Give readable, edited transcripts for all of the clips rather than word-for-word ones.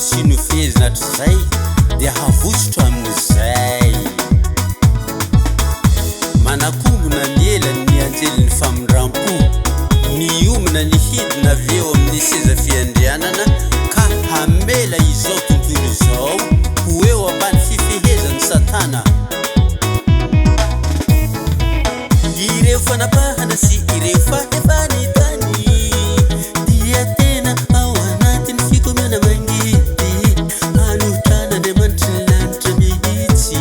sy no fihezina hatrizay dia havosotro amin'izay manakombona ny elany ny anjelin'ny famindram-po miomina ny hidina avy eo amin'ny seza fiandrianana ka hamela izao tontolo izao ho eo ambany fifehezan'ny satana ireo fanapahana sy ireo fahefany tany dia tena ao anatin'ny fikomiana mangidy anotrana Andriamanitra ny lanitra mihitsy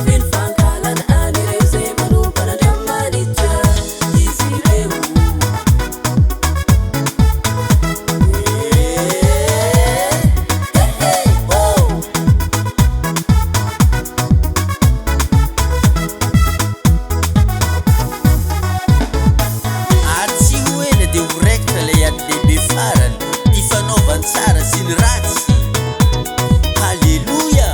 feno fankalana anireo zay manompana Andriamanitra izy ireo tsara sy ny ratsy halleluja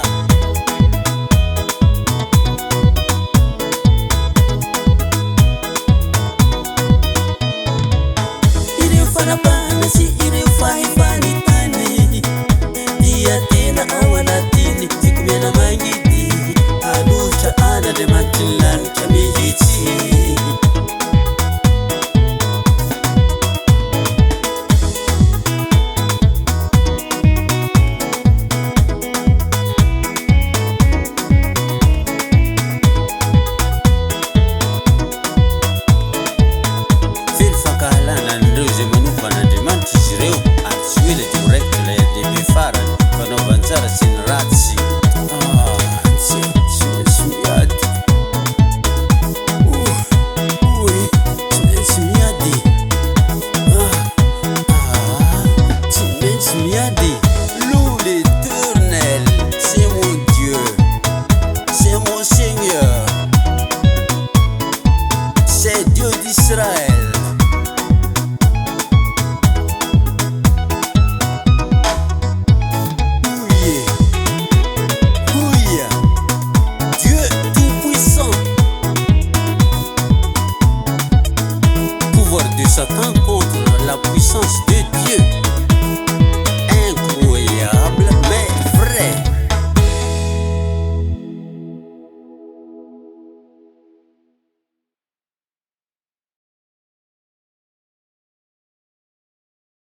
ireo fanapahana sy ireo fahefany tany dia tena ao anatiny fikomiana mangidy anohitra an'Andriamanitra ny lanitra mihitsy